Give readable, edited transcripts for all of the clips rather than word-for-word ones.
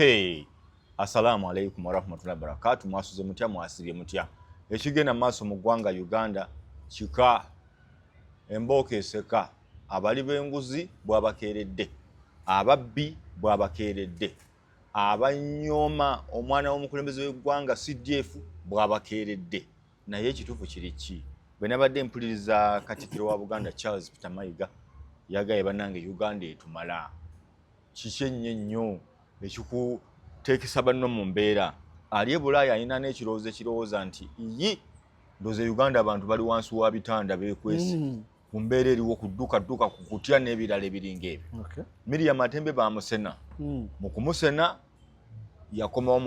Hey, assalamu alaikum warahmatullahi wabarakatuh. Mwasuze mutya mwasibye mutya. Ekigenda maaso mu ggwanga Uganda kika embooko eseka abali b'enguzi bwabakeeredde, ababbi bwabakeeredde, abanyooma omwana w'omukulembeze w'eggwanga CDF bwabakeeredde. Naye ekituufu kiri ki? Bwe nabadde mpuliriza Katikkiro wa Buganda Charles Peter Mayiga yagaye bannange Uganda etumala. Kiki ennyo ekikuteekesa banno mu mbeera ali e Bulaaya alina n'ekirowoozo ekirowooza nti iyi ndowooza Uganda abantu bali wansi wa bitanda beekwese ku mbeera eriwo kudduka ku kutya n'ebirala ebiringa ebyo. Miriam Matembe baamusena mu kumusena yakomawo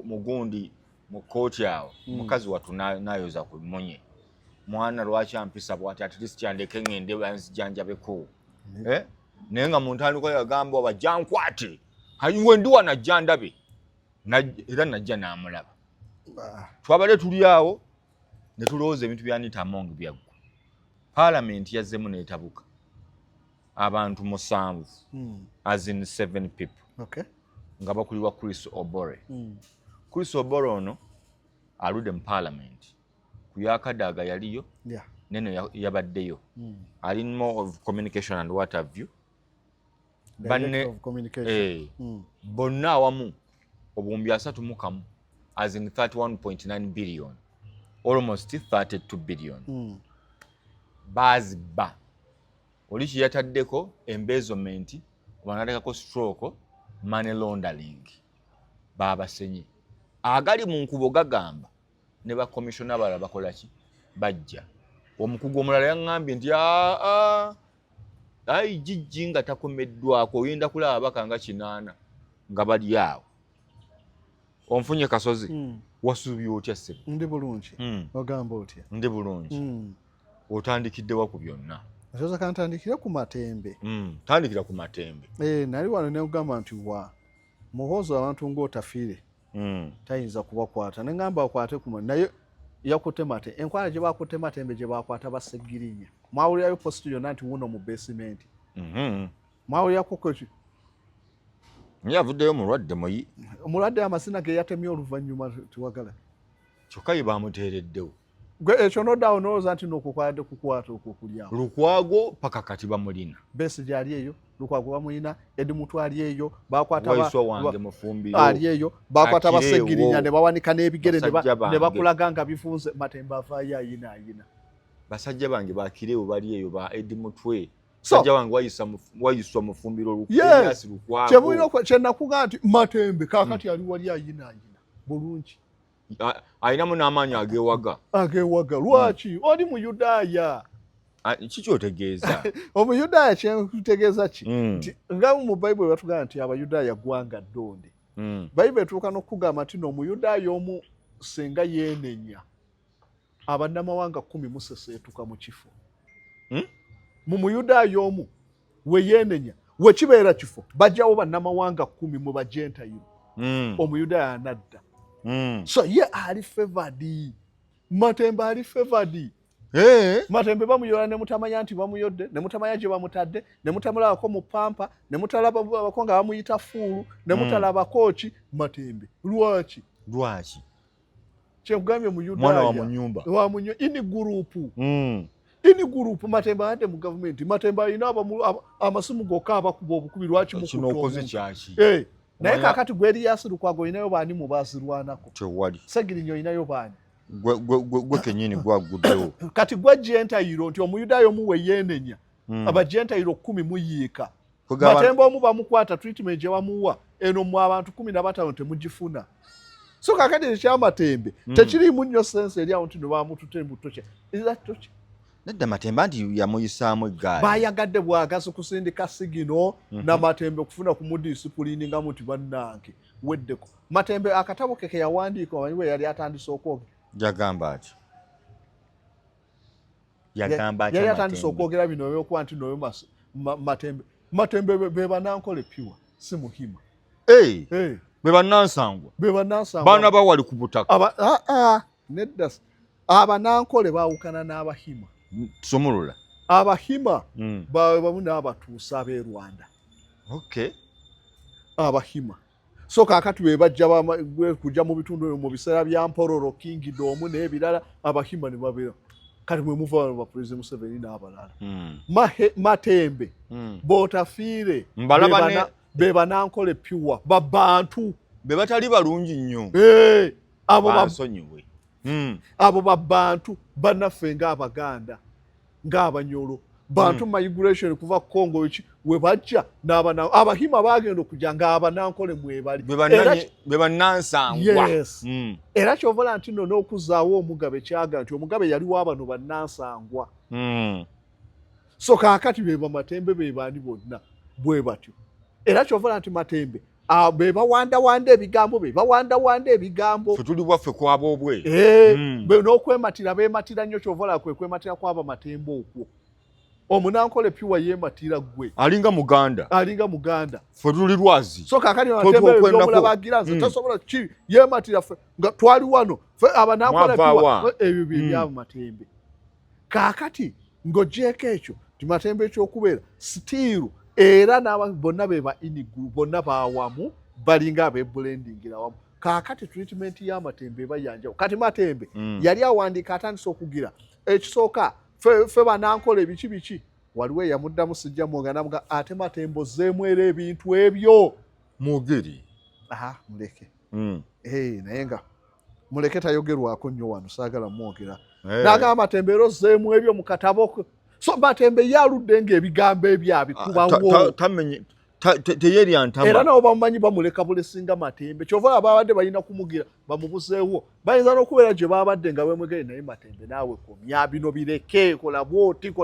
mu gundi mu kkooti awo mukazi wattu n'ayoza ku mmunye mwana lwaki ampisa bw'ati at least kyandeke ngende banzijanjabeko naye nga mu ntandikwa yagamba bajjankwate hayiwe ndi wanajja ndabe era najja n'amulaba. Twabadde tuli awo ne tulowooza ebintu byanita among byaggwa. Paalamenti yazzemu n'etabuka abantu 7 as in 7 people nga bakulirwa Chris Obore. Chris Obore ono aludde mu paalamenti ku yakadaaga yaliyo neno yabaddeyo ali more of communication and what have you. Bonna awamu obuwumbi 3 as in 31.9 billion almost 32 billion baziba oli kiyataddeko embezzlement wanalekako stroke money laundering babasenye agali mu nkubo gagamba ne ba commissioner bala bakola ki bajja omukugu omulala yaŋŋambye nti ayi jijji nga takomeddwako oyenda kulaba bakanga 8 nga bali awo onfunye kasozi wasuubye otya ssebo. Ndi bulungi ogamba otya? Ndi bulungi. Otandikiddewa ku byonna? Nsoza kantandikira ku Matembe. Tandikira ku Matembe. Nali wano ne ugamba nti wa Muhoozi abantu ng'otafiire tayinza kubakwata ne ngamba akwate ku naye yakutte Matembe enkwala gye bakutte Matembe gye bakwata baseggirinya mwawulirayo post yonna nti wuno mu basement. Mwawulirako koki yavuddeyo mulwadde muyi omulwadde amasina ge yatemye oluvannyuma tiwagala kyokka ye baamuteereddewo gwe ekyo noddawo nolowooza nti nokukwatadde kukwata okwokulyawo. Lukwago paka kati bamulina Besigye ali eyo, Lukwago bamulina, Edi Mutu ali eyo, bakwata Waiswa wange Mufumbiro ali eyo, bakwata baseggirinya ne bawanika n'ebigere ne bakulaga nga bifunze. Matembe avaayo ayina. Basajja bange bakirewo bali eyo ba Edi Mutwe sajja wange wayiswa Mufumbiro Lukwago kyemulina kyenakugamba nti Matembe kaakati ali wali ayina bulungi ayinamu n'amaanyi agewaga lwaki oli mu Yudaaya kiki otegeeza omuyudaaya kyenkutegeeza ki nti nga mu Bayibuli batugamba nti Abayudaaya ggwanga ddonde. Bayibuli etuuka n'okugamba nti n'omuyudaaya omu senga yeenenya abannamawanga 10 museseetuka mu kifo. Mu muyudaaya omu we yeenenya we kibeera kifo bajjawo bannamawanga 10 mu bajentayiro omuyudaaya anadda. So ye ali favored. Matembe ali favored. Matembe bamuyola ne mutamanya nti bamuyodde ne mutamanya gye bamutadde ne mutamulabako mu pampa ne mutalaba bako nga bamuyita fuulu ne mutalaba kochi Matembe. Lwaki kyekugambye mu Yudaaya mwana wa munyumba ini gurupu Matembe ade mu government. Matembe alina amasimu gokka abakuba obukubi lwaki mukoze kyaki naye kakati gweri yasi Lukwago inayo baani mu bazirwanako tewali Segirinyo inayo baani gwe kenyini gwaguddewo kati gwa jentayiro nti omuyudaaya omu we yeenenya abajentayiro 10 muyiika Matembe omu bamukwata treatment gye bamuwa eno mu abantu 15 temugifuna. So kakati ekya Matembe tekiriimu nnyo sense eri awo nti ne bamutute mutokye toki nedda Matembe nti yamuyisaamu eggaali bayagadde bwagazi kusindika sigino na Matembe okufuna kumudisipulininga muti bannange weddeko. Matembe akatabo keke yawandiika waliwe yali atandise okwogera yali atandise okwogera bino ebyokuba nti noyo Matembe be banankole piwa si muhima be bannansangwa baana bawali ku butaka nedda abanankole baawukana n'abahima somulula abahima bawe bamu n'abatuusa ab'e Rwanda. Okay. Abahima so kaakati be bajja kujja mu bitundu mu biseera bya Mpororo Kingdom n'ebirala Abahima ne babeera kati mwe muva ba President Museveni n'abalala Matembe Botafiire be banankole pure babantu be batali balungi nnyo abo babantu bannaffe ng'Abaganda ng'Abanyoro bantu migration kuva Congo we bajja n'abana Abahima bagenda okujja ng'Abanankole mwebali be bannansangwa era kyovola nti nno n'okuzaawo Omugabe kyaga nti Omugabe yali w'abano bannansangwa so kaakati be Matembe be baani bonna bwe batyo era kyovola nti Matembe be bawandawanda ebigambo tuli bwaffe kwaba obwe n'okwematira beematira nnyo kyovola kwematira kwaba Matembe okwo Omunankole piwa yeematira gwe alinga Muganda ffe tuli Lwazi so kaakati Matembe by'omulabagira nze tasobola ki yeematira ffe nga twali wano ffe Abanankole piwa ebyo byabo Matembe kaakati ng'ogyeko ekyo ti Matembe ekyokubeera still era n'abantu bonna be ba iniguru bonna bawamu balinga abeblendingira wamu kaakati treatment ya Matembe eba yanjawo kati Matembe yali awandiika atandise okugira ekisooka ffe Banankole biki waliwo eyamuddamu sijja mwoganamuga ate Matembe ozzeemu era ebintu ebyo mwogeri muleke naye nga muleke tayogerwako nnyo wano saagala mwogera n'agamba Matembe era ozzeemu ebyo mu katabo so Matembe yaludde ng'ebigambo ebyo abikubawo era nabo bamumanyi bamuleka bulesinga Matembe kyova ababadde balina kumugira bamubuzeewo bayinza n'okubeera gye babadde nga bemwegere naye Matembe naawe komya bino bireke kola bwoti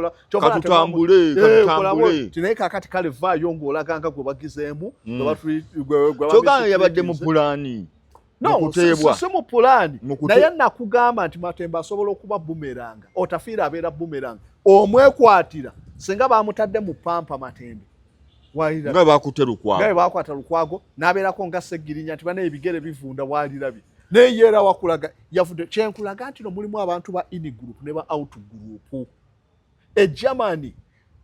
katutambule naye kaakati kale vaayo ng'olaganga gwe bagizeemu kyoganga yabadde mu pulaani si mu pulaani naye nakugamba nti Matembe asobola okuba bumeranga otafiira abeera bumeranga omwekwatira singa bamutadde mu pampa Matembe nga bakwata Lukwago n'abeerako nga Seggirinya nti bana ebigere bivunda walirabye naye yeera wakulaga yavudde kyenkulaga nti no mulimu abantu ba in group ne ba out group Germany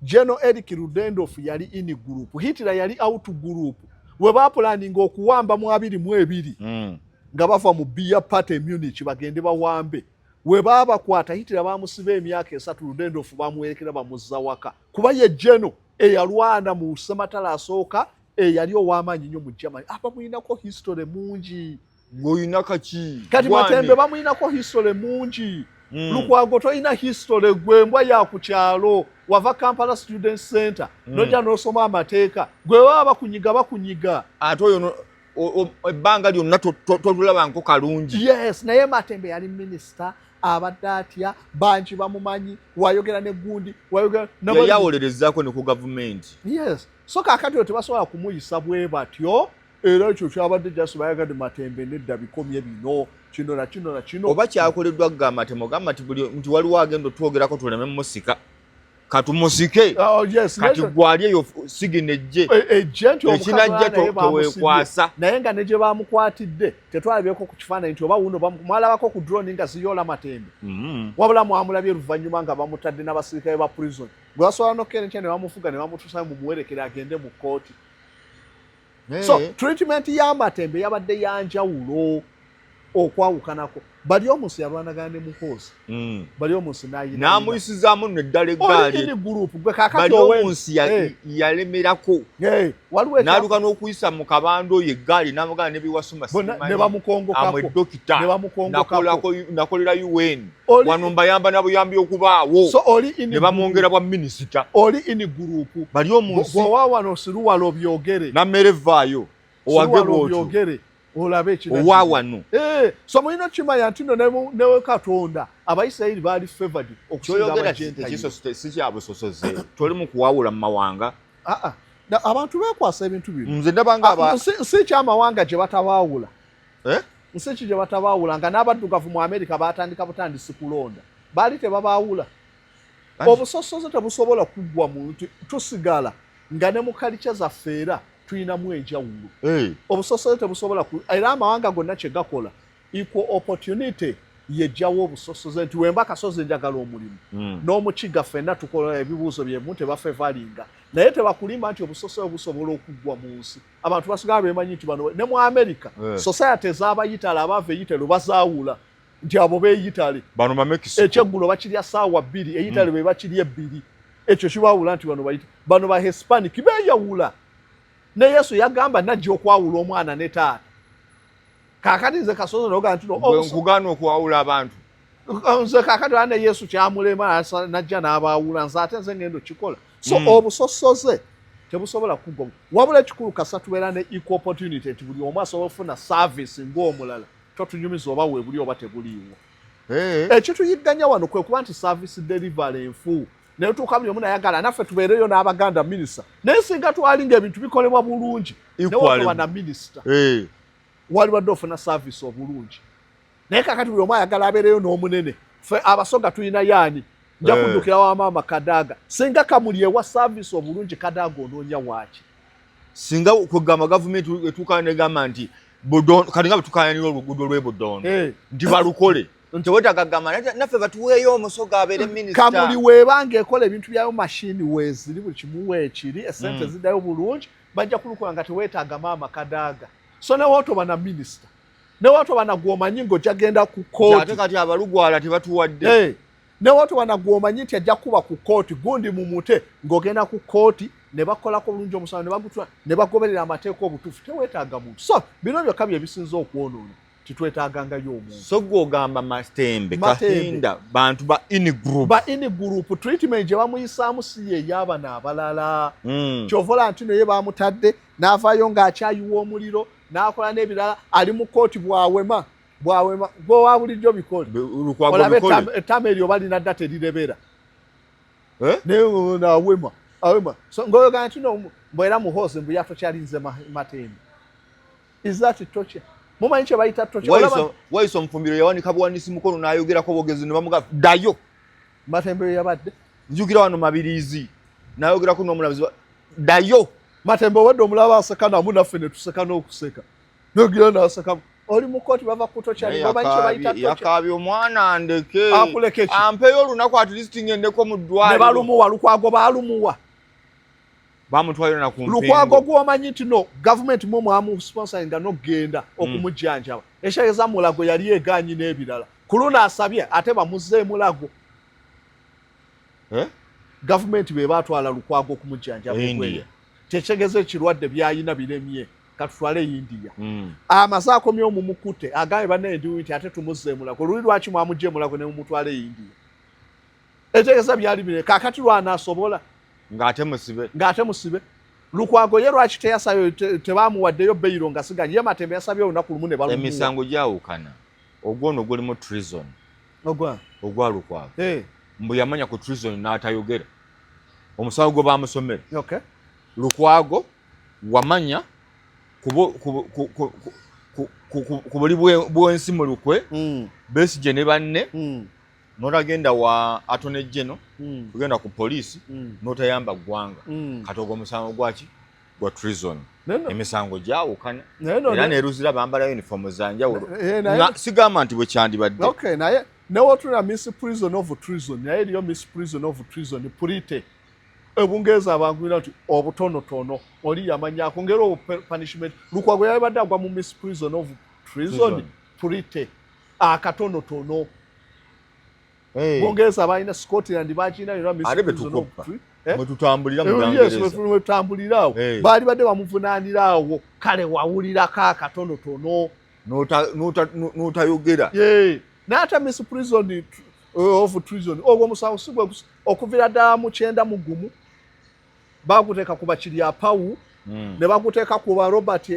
General Eric Ludendorff yali in group Hitler yali out group we bapulaninga okuwamba mu 22 nga bava mu Beer Party Munich bagende bawambe we babakwata Hitler bamusiba emyaka 3 Ludendorff bamuwerekera bamuzza waka kuba ye General eyalwana mu Sematala asooka eyali ow'amaanyi nnyo mu Germany bamuyinako history mungi ng'oyina kaki kati Matembe bamuyinako history mungi Lukwago toyina history gwe mbwa ya ku kyalo wava Kampala Student Center nojja n'osoma amateeka gwe baba bakunyiga ate oyo ebbanga lyonna tolulabanko kalungi yes naye Matembe yali minister abadde atya banki bamumanyi wayogera ne gundi wayogera yayawolerezaako ne ku gavumenti yes so kaakati tebasobola kumuyisa bwe batyo era ekyo kyabadde just bayagadde Matembe nedda bikomye bino kino na kino oba kyakoleddwa gamba nti waliwo agenda otwogerako tuleme musika katumusike kati gwali eyo siginejje ekinajja tewekwasa naye nga ne gye bamukwatidde tetwalabyeko ku kifaananyi nti oba wuno mwalabako ku drone nga ziyoola Matembe wabula mwamulabye oluvannyuma nga bamutadde n'abasirikale ba prison gwe basobola n'okkerenkya ne bamufuga ne bamutuusa mumuwerekere agende mu kooti so treatment ya Matembe yabadde yanjawulo okwawukanako bali omusi yalwanagana ne Muhoozi bali omusi n'amuyisizaamu neddala eggaali bali omusi yalemerako n'aluka n'okuyisa mu kabando oyo eggaali n'amugana n'ebiwasuma amwe dokita nakolera UN wano mbayamba nabuyambi okubaawo ne bamwongera bwa minisita oli ini gurupu bali omusi wawano siruwala obyogere nammere vaayo owage bwotyo olabe ekino owawano so mulina kimanya nti nno ne Katonda Abayisirayiri baali favored okusinga Abagentile si kyabusosoze toli mu kuwawula mu mawanga abantu beekwasa ebintu bino nze ndabanga si kyamawanga gye batabaawula nsi ki gye batabaawula nga n'abaddugavu mu Amerika batandika butandisi kulonda baali tebabaawula obusosoze tebusobola kuggwa mu tusigala nga ne mu kalica zaffe era tuyinamu enjawulo obusosoze tebusobola era amawanga gonna kye gakola equal opportunity yejjawo obusosoze nti wemba kasozi njagala omulimu n'omukiga ffenna tukola ebibuuzo byemu tebafevalinga naye tebakulimba nti obusosoze busobola okuggwa mu nsi abantu basigala bemanyi nti bano ne mu America society ez'abayitale abava eyitale bazaawula nti abo beeyitale bano Mexico ekyeggulo bakirya ssaawa 2 eyitale be bakirya 2 ekyo kibaawula nti bano ba Hispanic beeyawula ne Yesu yagamba najja okwawula omwana ne taata kakati nze kasozo noga nti nkugana okwawula abantu nze kakati ane Yesu kyamulema najja n'abaawula nze ate nze ngendo kikola so obusosoze tebusobola kuggwa wabula ekikulu kasa tubeera ne equal opportunity nti buli omu asobola ofuna service ng'omulala totunyumiza oba weebuli oba tebuliiwo ekituyigganya wano kwe kuba nti service delivery enfu naye tuuka buli omu nayagala naffe tubeereyo n'abaganda minisita naye singa twalinga ebintu bikolebwa bulungi newatoba na minisita wali badde ofuna service obulungi naye kakati buli omu ayagala abeereyo n'omunene ffe abasoga tulina yaani nja kuddukira wa maama Kadaga singa kamuli ewa service obulungi Kadaga onoonya waaki singa kugamba gavumenti etuuka negamba nti kati nga betukayanira oluguudo lw'Ebudondo nti balukole nti wetagagamba naffe batuweeyo omusoga abeere minisita kamuli weebanga ekola ebintu byayo mashini weeziri buli kimu weekiri esente ziddayo bulungi bajja kulukola nga teweetaaga maama Kadaga so newootoba na minisita newootoba na gwomanyi ng'ojja genda ku kooti ate kati abalugwala tebatuwadde newootoba na gwomanyi nti ajja kuba ku kooti gundi mu mute ng'ogenda ku kooti ne bakolako bulungi omusango ne bagutula ne bagoberera amateeka obutuufu teweetaaga muntu so bino byokka bye bisinza okwonoona titwetaagangayo omuntu so gw'ogamba Matembe Kahinda bantu ba in group treatment gye bamuyisaamu si ye ey'abano abalala kyovola nti naye baamutadde n'avaayo ng'akyayiwa omuliro n'akola n'ebirala ali mu kooti bwawema gwowa bulijjo bikole olabe ettama eryo balina dda terirebera naye nawema so ngoyoga nti mbwera Muhoozi mbu yatokyalinze Matembe is that torture mumanyi kye bayita torture wayisa omufumbiro yawanika buwanisi mukono n'ayogerako bogezi ne bamuga ddayo Matembe yabadde njugira wano Mabirizi n'ayogerako n'omulamuzi ddayo Matembe wadde omulaba aseka namu naffe ne tuseka n'okuseka nogira n'aseka oli mu kooti bava kutokyali bamanyi kye bayita torture yakaabye omwana ndeke akuleke ki ampeyo olunaku at least ngendeko mu ddwaliro ne balumuwa Lukwago balumuwa bamutwalira na kumpengo Lukwago gwomanyi nti no government mwe mwamusponsoringa n'okugenda okumujjanjaba eshaeza mulago yali eganyi n'ebirala kuluna asabye ate bamuzze mulago government be batwala Lukwago okumujjanjaba okweya tekyegezo ekirwadde byayina biremye katutwale India amaze akomye omumukute agaye bane ndi nti ate tumuzze mulago luli lwaki mwamujje mulago ne mumutwale India etegeza byali bine kakati lwana asobola ngate musibe Lukwago ye lwaki teyasayo tebamuwaddeyo beyiro nga siganye ye Matembe yasabye olunaku lumu ne balumuwa emisango gyawukana ogwono gulimu treason ogwa Lukwago mbu yamanya ku treason n'atayogera omusango gwe bamusomera Lukwago wamanya ku buli bwensi mu lukwe Besigye ne banne n'otagenda wa Attorney General tugenda ku poliisi n'otayamba ggwanga kati ogwo omusango gwaki gwa treason emisango gyawukana era neeruzira bambala uniform za njawulo sigamba nti bwe kyandibadde naye newootuna misprision of treason naye eriyo misprision of treason purite ebungereza abangwira nti obutonotono oli yamanyako ngero punishment Lukwago yabadde agwa mu misprision of treason purite akatonotono Bongereza balina Scotland bakina era misprision of tutambulira mu Bwangereza tutambulirawo bali badde bamuvunaanirawo kale wawulirako akatonotono n'otayogera n'ata misprision of treason ogwo omusango si gwe okuvira ddala mu 9 baguteeka ku bakiri apawu ne baguteeka ku ba Robert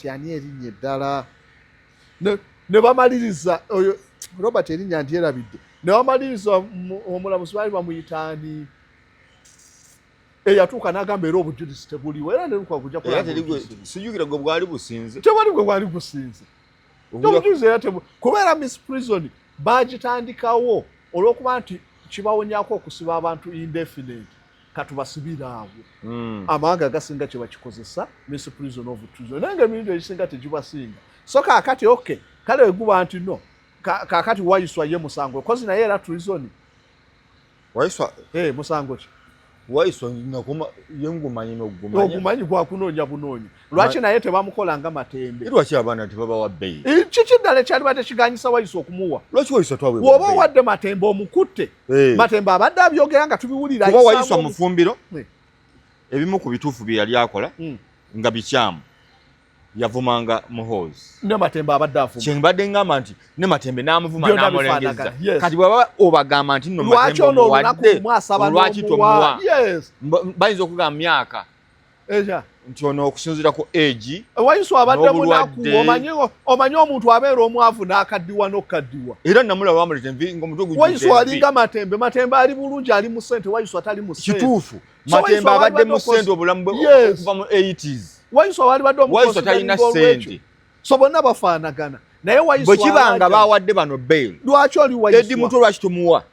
ani erinnya eddala ne bamaliriza oyo Robert erinnya ndyerabidde ne bamaliriza omulamuzi baali bamuyitaani eyatuuka n'agamba era obujulizi tebuliwo era ne Lukwago kujja sijjukira gwe bwali businze tewali gwe bwali businze obujulizi era kubeera misprision bagitandikawo olw'okuba nti kibawonyako okusiba abantu indefinite katubasibire awo amawanga agasinga kye bakikozesa misprision of treason naye nga emirundi egisinga tegibasinga so kaakati kale weguba nti no kakati Waiswa ye musango kozi naye era treason. Waiswa musango ki Waiswa nakoma yengumanyi n'ogumanya ogumanyi gwa kunoonya bunoonya lwaki naye tebamukola nga Matembe lwaki abaana tebabawa bbeeyi kiki ddala kyali batekiganyisa Waiswa okumuwa lwaki Waiswa twawe woba owadde Matembe omukutte Matembe abadde abyogera nga tubiwulira kuba Waiswa mufumbiro ebimu ku bituufu bye yali akola nga bikyamu yavumanga Muhoozi ne Matembe abadde avuma kyembadde ngamba nti ne Matembe n'amuvuma n'amulengeza kati bw'aba obagamba nti nno Matembe omuwadde lwaki tomuwa bayinza okugamba myaka nti ono okusinziira ku egi Waiswa abadde munaku omanyi omuntu abeera omwavu n'akaddiwa n'okaddiwa era namulaba bamulete envi ng'omutwe gujjudde Waiswa alinga Matembe ali bulungi ali mu ssente Waiswa tali mu ssente kituufu Matembe abadde mu ssente obulamu okuva mu 80s Waiswa wali badde Waiswa talina ssente so bonna bafaanagana naye Waiswa bwe kibanga bawadde bano bail lwaki oli Waiswa Edi muto lwaki tumuwa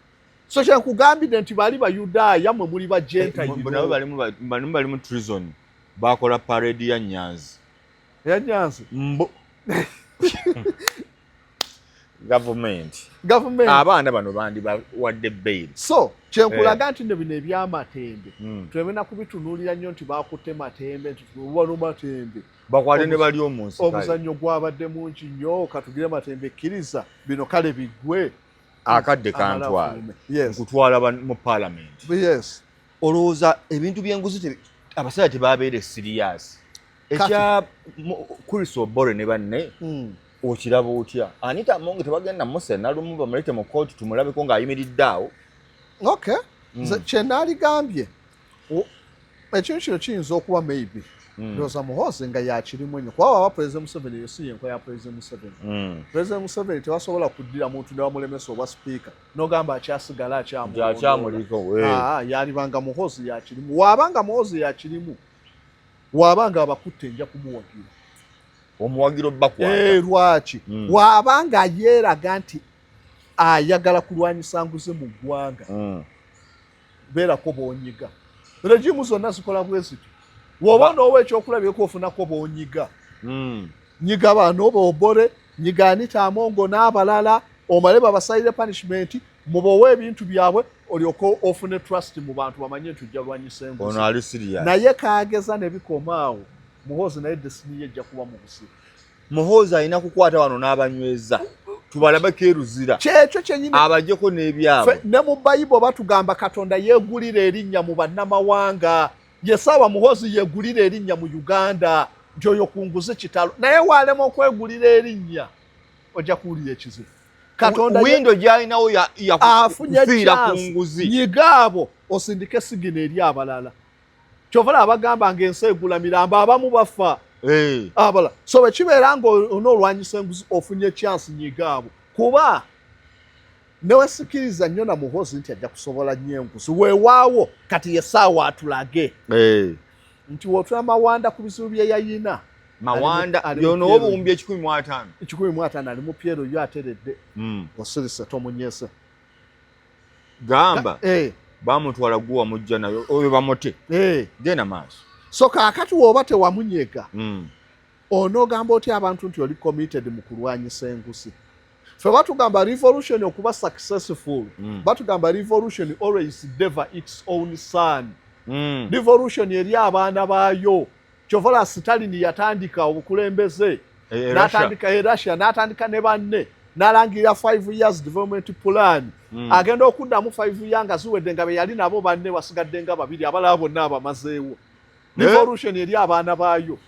so kyenkugambidde nti bali Bayudaaya mwe muli bajenta nabo bali mu treason bakola parade ya Nyanzi government abaana bano bandi bawadde bail so kyenkulaga nti ne bino eby'Amatembe twemena kubitunuulira nnyo nti bakutte Matembe nti tubona Matembe bakwate ne bali omunsi omuzannyo gwabadde mungi nnyo katugire Matembe ekkiriza bino kale biggwe akadde kantwala nkutwala mu parliament olowooza ebintu by'enguzi abasajja tebabeere serious ekya Chris Obore ne banne okiraba otya Anita Monge tebagenda muse nalumu bamulete mu kooti tumulabeko ng'ayimiridde awo kyenaaligambye ekintu kino kiyinza okuba maybe ndowooza Muhoozi nga yakirimu ennyo kuba waba President Museveni yo si yenko ya President Museveni President Museveni tebasobola kuddira muntu ne bamulemesa obwa sipiika n'ogamba akyasigala akyamuliko yalibanga Muhoozi yakirimu waabanga Muhoozi yakirimu waabanga abakutte nja kumuwagira omuwagiro bakwata lwaki waabanga yeeraga nti ayagala kulwanyisa nguzi mu ggwanga beerako boonyiga regimu zonna zikola bwe ziti woba n'owa ekyokulabirako ofunako boonyiga nyiga bano Obore nyiga Anita Amongo n'abalala omale babasalire punishment mubowe ebintu byabwe olyoka ofune trust mu bantu bamanye nti ojja lwanyisa enguzi naye kaageza ne bikomaawo Muhoozi naye desini ye ejja kuba mu busiru Muhoozi alina kukwata wano n'abanyweza tubalabeko eruzira kyekyo kyenyini abajjeko n'ebyabwe ne mu Bayibo batugamba Katonda yeegulira erinnya mu bannamawanga Yesaawa Muhoozi yeegulira erinnya mu Uganda nti oyo ku nguzi kitalo naye waalema okwegulira erinnya ojja kuwulira ekizibu Katonda windo gy'alinawo yakufiira ku nguzi nyigaabo osindike sigina eri abalala kyovala abagamba ng'ensi egula mirambo abamu bafa abala so bwe kibeera nga onoolwanyisa enguzi ofunye chance nyigaabo kuba newesikiriza nnyo na Muhoozi nti ajja kusobola nnyo enguzi weewaawo kati Yesaawa atulage nti wotula Mawanda ku bizibu bye yayina Mawanda yono obuwumbi 150 ali mu Piero yo ateredde osirise tomunyese gamba bamutwala guwa mujja nayo oyo bamote genda maaso so kaakati woba tewamunyega onoogamba otya abantu nti oli committed mu kulwanyisa enguzi fe batugamba revolution okuba successful batugamba revolution always deliver its own son revolution eri abaana baayo kyovola Stalin yatandika obukulembeze n'atandika Russia n'atandika ne banne n'alangirira 5 years development plan agenda okuddamu 5 years nga ziwedde nga be yali nabo banne wasigadde nga babiri abalaba bonna abamazeewo revolution eri abaana baayo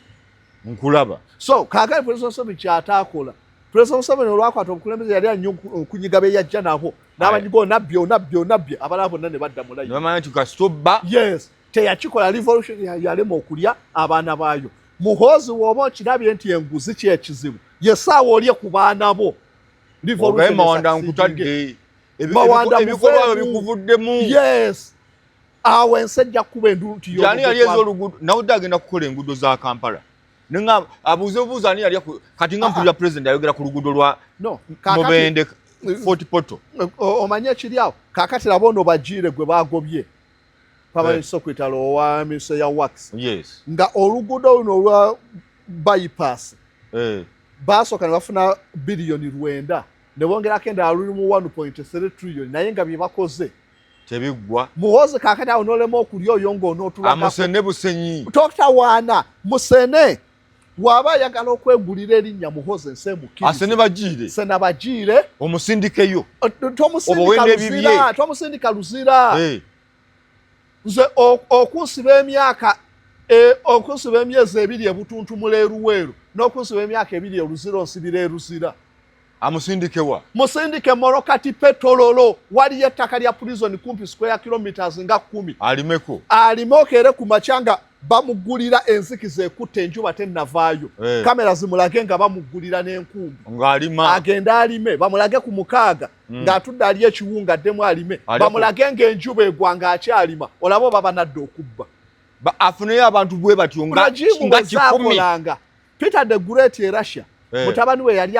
nkulaba so kaagale President Museveni kyataakola President Museveni olwakwata obukulembeze yali annyo okunyiga be yajja nabo n'abanyiga onabbye abalaba bonna ne badda mulayi bamanya nti kasitobba teyakikola revolution yalema okulya abaana baayo Muhoozi woba okirabye nti enguzi kyekizibu Yesaawa olye ku baana bo Mawanda nkutadde ebikolwa bikuvuddemu awo ensi ejja kuba enduuti ani yali ez'oluguudo nawudde agenda kukola enguudo za Kampala nenga abuuza ani yali kati nga mpulira president ayogera ku luguudo lwa Mubende Fort Poto omanye ekiri awo kaakati laba ono bagiire gwe baagobye pamanyiso kwitalo owa minisita ya wax nga oluguudo luno olwa bypass baasooka ne bafuna $9 billion ne bongerako endala luli mu 1.3 trillion naye nga bye bakoze tebigwa. Muhoozi kaakati awo n'olema okulya oyo ng'onootulagako. Amusene busenyi. Totawaana Musene waba ayagala okwegulira erinnya Muhoozi ensi emukkirize. Asene bagiire. Sena bagiire. Omusindikeyo. Tomusindika luzira. Nze okunsiba emyaka okunsiba emyezi 2 ebutuntumula eruweeru n'okunsiba emyaka 2 oluzira onsibira eruzira. Amusindikewa. Musindike Morokati Petololo waliyo ettaka lya prison kumpi square kilometers nga 10. Alimeko. Alimokere ku machanga bamugulira enzikiza ekutte enjuba tennavaayo. Kamera zimulage nga bamugulira n'enkumbi. Ng'alima. Agenda alime bamulage ku mukaaga ng'atudde ali ekiwunga addemu alime. Bamulage ng'enjuba egwa ng'akyalima. Olabo baba nadde okubba. Afuneyo abantu bwe batyo nga 10. Peter the Great e Russia. Mutabani we yali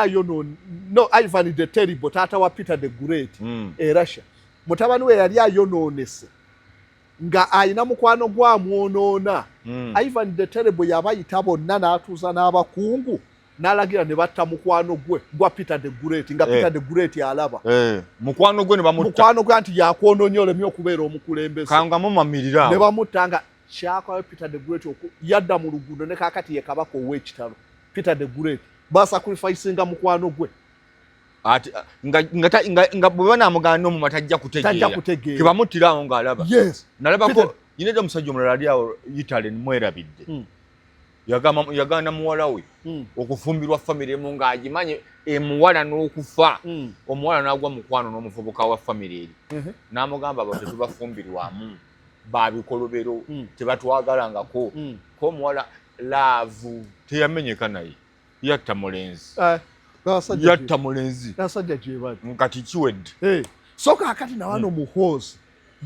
no Ivan the Terrible taata wa Peter the Great e Russia. Mutabani we yali ayonoonese nga ayina mukwano gwa mwonoona. Ivan the Terrible yabayita bonna n'atuuza n'abakungu n'alagira ne batta mukwano gwe gwa Peter the Great nga Peter the Great alaba. Mukwano gwe ne bamutta. Mukwano gwe anti yakwonoonye olemye okubeera omukulembeze. Kanga mumamirira. Ne bamutta nga kyakwayo Peter the Great yadda mu luguudo ne kaakati ye kabaka ow'ekitalo. Peter the Great basacrificing mukwano gwe ati nga bwana mugano mu matajja kutegeera kibamutira awo ng'alaba. Yes, nalabako yineda musajja omulala ali awo Italy mwerabidde yagana muwala we okufumbirwa family emu ng'agimanye emuwala n'okufa omuwala n'agwa mukwano n'omuvubuka wa family eri n'amugamba abo tetubafumbirwamu babikolobero tebatwagalangako ko muwala laavu teyamenyeka naye yatta mulenzi. Yatta mulenzi. Nasajja gyebali. Nkati kiwedde. So kaakati na wano Muhoozi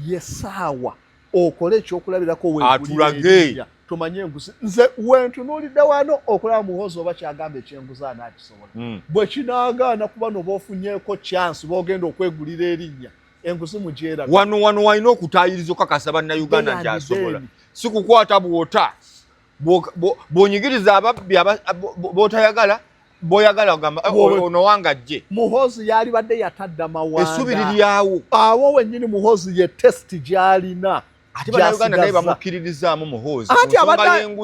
yesaawa okole ekyokulabirako atulage. Tumanye Enguzi. Nze wentunuulidde wano okulaba Muhoozi oba kyagamba ekyenguzi anaakisobola. Bwe kinaagaana kuba n'oboofunyeeko chance boogenda okwegulira erinnya Enguzi mugyera. Wano walina okutaayiriza okakasa bannayuganda nti asobola. Si kukwata bwota. Bwonyigiriza ababbi botayagala boyagala ogamba ono wangajje. Muhoozi yali badde yatadda mawanga. Essubiri lyawo. Awo wennyini Muhoozi ye test gy'alina. Ate bannayuganda naye bamukkiririzaamu Muhoozi.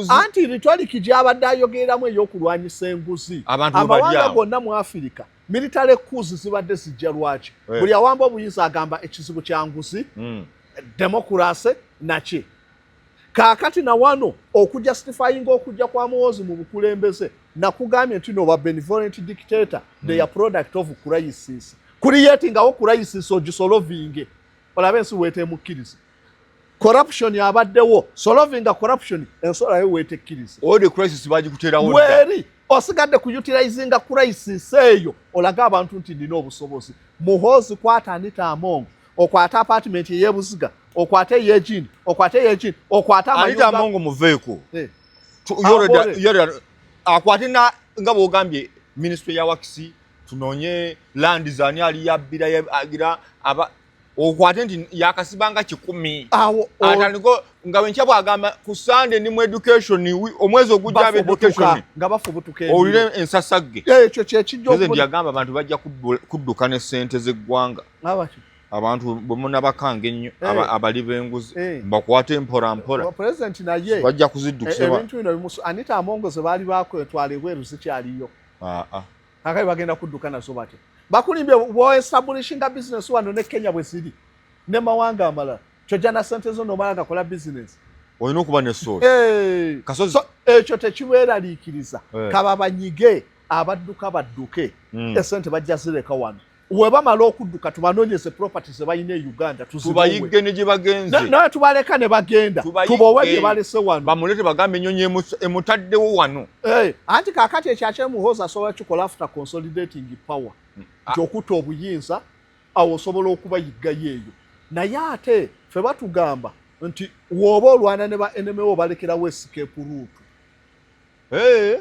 Anti rhetoric gy'abadde ayogereramu ey'okulwanyisa enguzi. Amawanga gonna mu Afirika military coups zibadde zijja lwaki. Buli awamba obuyinza agamba ekizibu kya nguzi, democracy naki. Kaakati na wano okujustifying okujja kwa Muhoozi mu bukulembeze nakugambye nti no benevolent dictator they are product of crisis. Creating awo crisis ogisolvinge. Olabe ensi weetemukkiriza. Corruption yabaddewo. Solving corruption ensola yo weetekkiriza. All the crisis bagikuteerawo. Weri osigadde kuutilizing crisis eyo olaga abantu nti ndina obusobozi. Muhoozi kwata Anita Amongo okwata apartment y'ebuziga okwata yejini okwata Anita Amongo muveeko. Yora akwate na nga bogambye ministry ya wakisi tunonye land zani ali yabbira agira aba okwate nti yakasibanga 10 awo ataniko nga wenkyabo agamba ku Sunday ni mu education omwezi ogujja be education nga bafubutuke olire ensasagge ekyo kyekijjo president yagamba abantu bajja kudduka ne sente z'eggwanga abantu bomuna bakanga ennyo abali b'enguzi bakwate mpora president naye bajja kuziddukisa ebintu bino bimusu Anita Amongo ze baali bakwetwala ebweru zikyaliyo akayi bagenda kudduka nazo bati bakulimbye bo establishing business wano ne Kenya bwe ziri ne mawanga amalala kyojja sente zo nomala gakola business olina okuba ne source kasozi ekyo tekiweeraliikiriza kaba banyige abadduka badduke esente bajja zireka wano webamala okudduka tubanoonyeze properties bayina e Uganda tubayigge ne gye bagenze naye tubaleka ne bagenda tubowe gye balese wano bamulete bagambe ennyonyi emutaddewo wano anti kaakati ekyakye Muhoozi asobola kikola after consolidating power nti okutta obuyinza awo osobola okubayiggayo eyo naye ate ffe batugamba nti wooba olwana ne ba enemy wo balekerawo escape route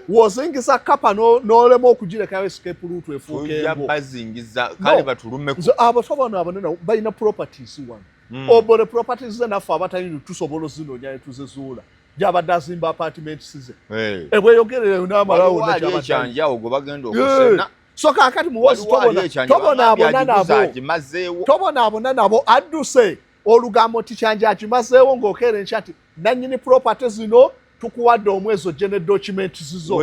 wozingisa kapa n'olema okugirekayo escape route efuukeembo bazingiza kale batulumeko abo sobono abonena balina properties wano obole properties ze naffe abatalina tusobola ozinoonya ne tuzizuula gyabadde azimba apartments ze ebweyogerereyo n'amalawo ekyanjawo gwe bagenda okusena so kakati Muhoozi tobona abona nabo adduse olugambo tikyanja akimazeewo ng'okeera enkya nti nannyini property zino tukuwadde omwezi ogene documents zo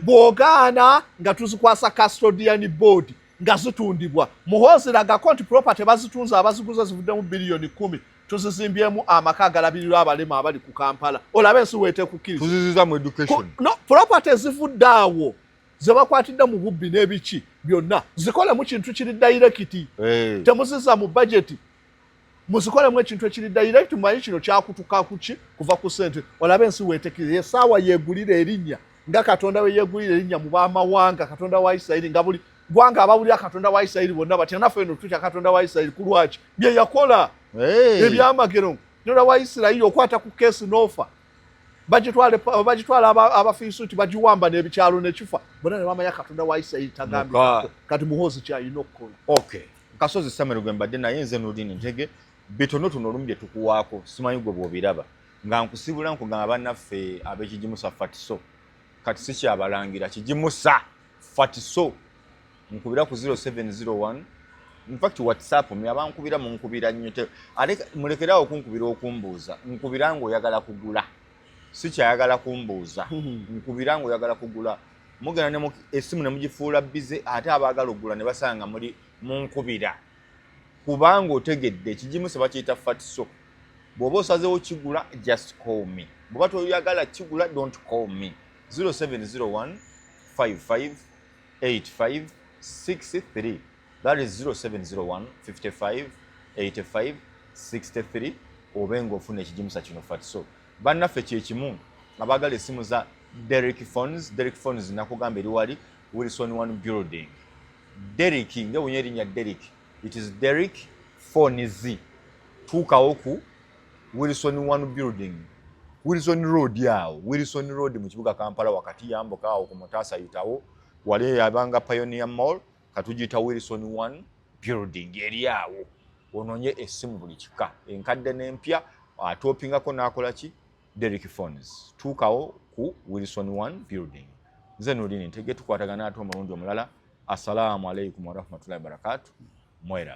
bw'ogaana nga tuzikwasa custodian board nga zitundibwa. Muhoozi lagako nti property bazitunze abaziguza zivuddemu biliyoni 10 tuzizimbyemu amaka agalabirirwa abalema abali ku Kampala. Olabe ensi weete kukkiriza tuziziza mu education no property zivudde awo ze bakwatidde mu bubbi n'ebiki byonna zikole mu kintu kiri direct temuziza mu budget muzikole mu ekintu ekiri direct mumanyi kino kyakutuka kuki kuva ku sente. Olabe ensi weetekiriza esaawa yeegulira erinnya nga Katonda we yeegulira erinnya mu baamawanga Katonda wa Isirayiri nga buli gwanga abawulira Katonda wa Isirayiri bonna batya naffe eno tutya Katonda wa Isirayiri ku lwaki bye yakola ebyamagero Katonda wa Isirayiri okwata ku keesi n'ofa bagitwala abafiisuti bagiwamba n'ebikyalo nekifa bonna ne bamanya Katonda wa Isirayiri tagambye kati Muhoozi kyalina okukola. Okay, Kasozi Samuel gwe mbadde naye nze Nurdin Ntege bitonotono olumu bye tukuwaako simanyi gwe bw'obiraba nga nkusibula nkugamba bannaffe ab'ekigimusa Fatiso kati si kyabalangira kigimusa Fatiso nkubira ku 0701 in fact WhatsApp me abankubira munkubira nnyo mulekerawo okunkubira okumbuuza nkubira ng'oyagala kugula si kyayagala kumbuuza nkubira ng'oyagala kugula mugenda ne essimu ne mugifuula bize ate abaagala okugula ne basanga muri munkubira kubanga otegedde ekigimusa bakiyita Fatiso bw'oba osazeewo kigula just call me bw'oba toyagala kigula don't call me 0701 55 85 63 that is 0701 55 85 63 obenga ofuna ekigimusa kino Fatiso bannaffe kyekimu abaagala essimu za Derek phones nakugamba eri wali Wilson 1 building Derek nga wenye erinnya Derek it is Derek Phones tuukawo ku Wilson 1 building Wilson Road yawo Wilson Road mu kibuga Kampala wakati yamboka awo ku Mutaasa yitawo wale yabanga Pioneer Mall katujita Wilson 1 building eri awo ononye essimu buli kika enkadde n'empya atopingako n'akola ki Derek Phones tuukawo ku Wilson 1 building. Nze Nurdin Ntege tukwatagana ate omulundi omulala. Assalamu alaikum warahmatullahi wabarakatuh. Mwera.